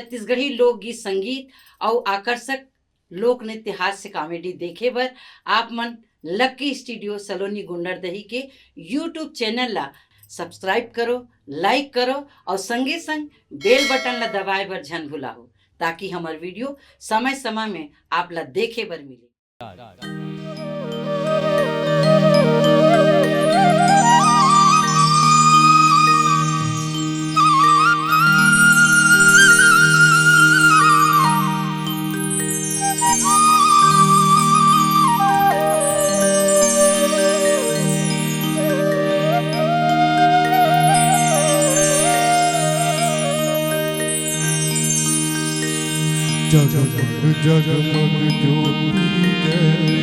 छत्तीसगढ़ी लोकगीत संगीत और आकर्षक लोक नृत्य हास्य कॉमेडी देखे बर आप मन लक्की स्टूडियो सलोनी गुंडरदही के यूट्यूब चैनल ला सब्सक्राइब करो, लाइक करो और संगे संग बेल बटन ला दबाए बर झन भुलाओ ताकि हमार वीडियो समय समय में आप ला देखे बर मिले। जगमग जगमग ज्योति जले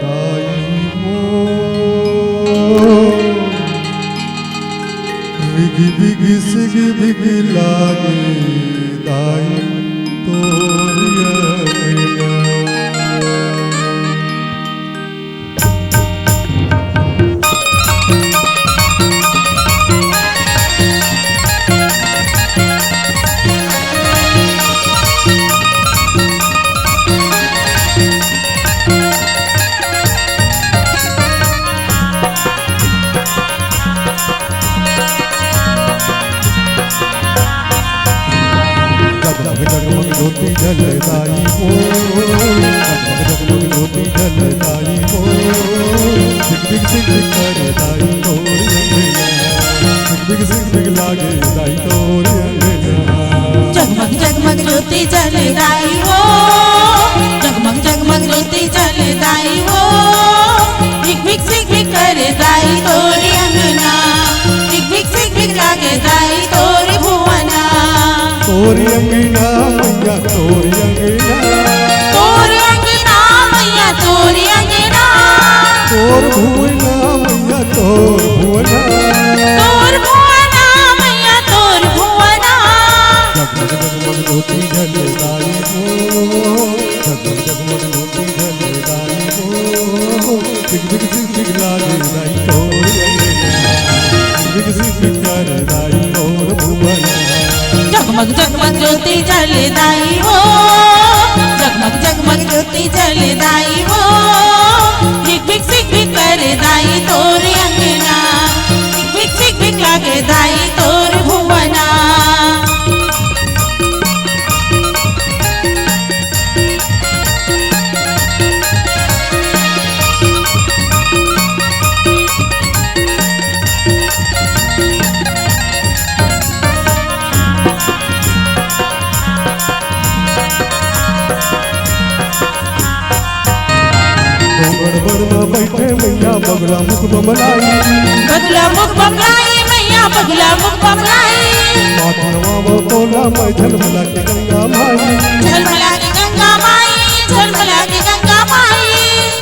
दाई मोर बिगी बिगी सिगी बिगी लागे दाई तोरिया जगमग ज्योति जलदाई मोर जगमग ज्योति जलदाई मोर बिग सिग करदाई तोरी बिग सिग लागे दाई तोरी जगमग जगमग ज्योति जलदाई हो जगमग जगमग ज्योति जलदाई हो बिग सिग करदाई तोरी अंगना बिग सिग लागे दाई तोरी भुवना तोरी अंगना मैया तोरी अंगना मैया तोरी अंगना तोर भुवना मैया तोर भुवना मैया तोर भुवना जगमग जगमग ज्योति जलदाई मोर जगमग जगमग ज्योति जलदाई मोर बिग लागे दाई तोरी बिग सिग करदाई तोर भुवना जगमग जगमग ज्योति जलदाई हो जगमग जगमग ज्योति जलदाई हो बिग सिग करदाई तोर अंगना बिग सिग लागे दाई तोर भुवना बैठे मैया बगला मुख बमलाई मैया बगला मुख बमलाई माथनवा बोला मैं झलमला के गंगा माई झलमला के गंगा माई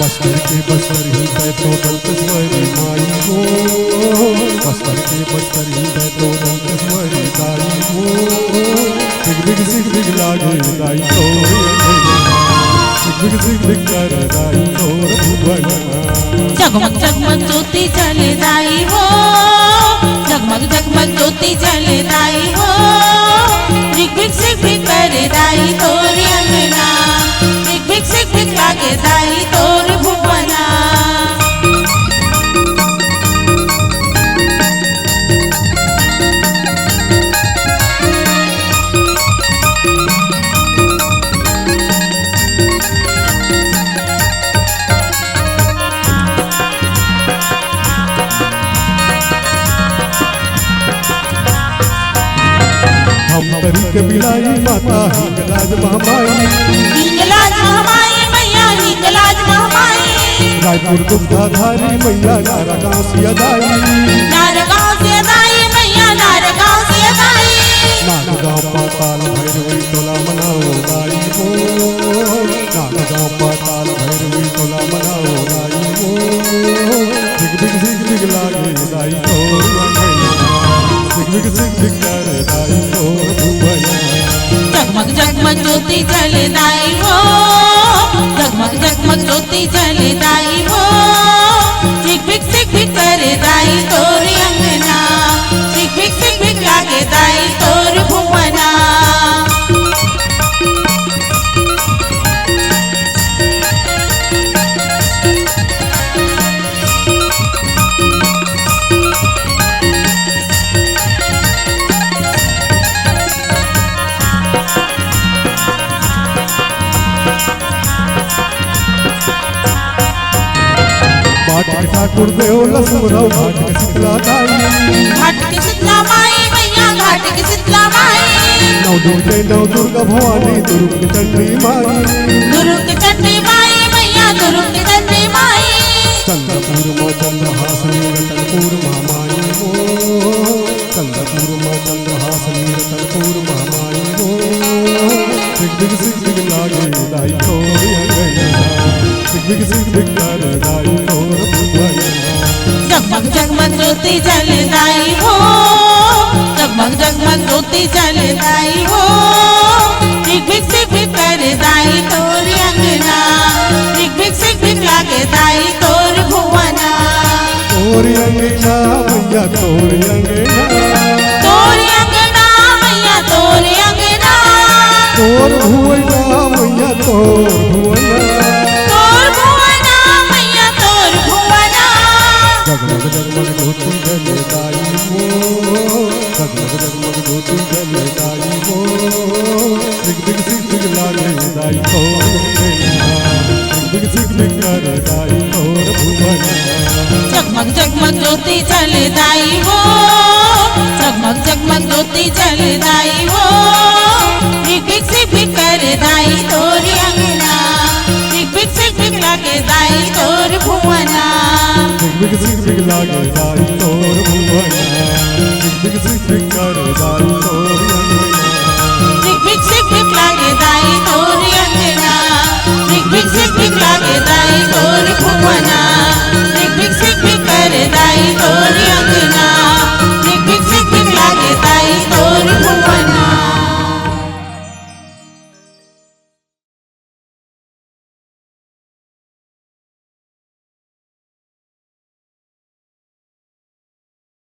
बस्तर ही बैठो दल किस्मरी माई हो बस्तर ही बैठो दल किस्मरी दाई हो बिग लागे दाई तोरी बिग करदाई तोर भुवना जगमग जगमग ज्योति जलदाई हो जगमग जगमग ज्योति जलदाई हो बिग सिग करदाई तोर अंगना बिग सिग लागे दाई तोर भुवना तरी के बिलाई माता हिंगलाज महामाई मैया हिंगलाज महामाई रायपुर दुग्धाधारी मैया नारगांव से दाई मैया नारगांव से दाई नारगांव पाताल भैरवी तोला मनाओ दाई हो नारगांव पाताल भैरवी तोला मनाओ दाई हो बिग लागे दाई तोर बिग करदाई तोर भुवना जगमग जगमग ज्योति जलदाई हो जगमग जगमग ज्योति जलदाई हो बिग सिग करदाई तोरी अंगना बिग लागे दाई के ठाकुर देव लक्ष्मणराव घाट के शीतला दाई घाट के शीतला माई मैया घाट के शीतला माई नौ दुर्गे नौ दुर्गा भवानी दुर्ग के चंडी माई दुर्ग चंडी माई मैया दुर्ग चंडी माई चंद्रपुर में चंद्रहासनी रतनपुर महामाई वो चंद्रपुर में चंद्रहासनी रतनपुर महामाई वो सिग बिग लागे दाई तोर अंगना सिग बिग करे दाई तोर भुवना जगमग जगमग ज्योति जलदाई हो जगमग जगमग ज्योति जलदाई हो झिक झिक करे दाई तोर अंगना झिक झिक लागे दाई तोर भुवना तोर अंगना मैया तोर अंगना तोर अंगना मैया तोर अंगना तोर भुवना मैया तोर भुवना तोर भुवना मैया तोर भुवना जगमग जगमग ज्योति जलदाई वो जगमग जगमग ज्योति जलदाई वो सिग बिग लागे दाई तोर अंगना सिग बिग करे दाई तोर भुवना जगमग जगमग ज्योति जलदाई हो जगमग जगमग ज्योति जलदाई हो झिक करे दाई तोर अंगना झिक लागे दाई तोर भुवना सिग बिग लागे दाई तोर भुवना सिग बिग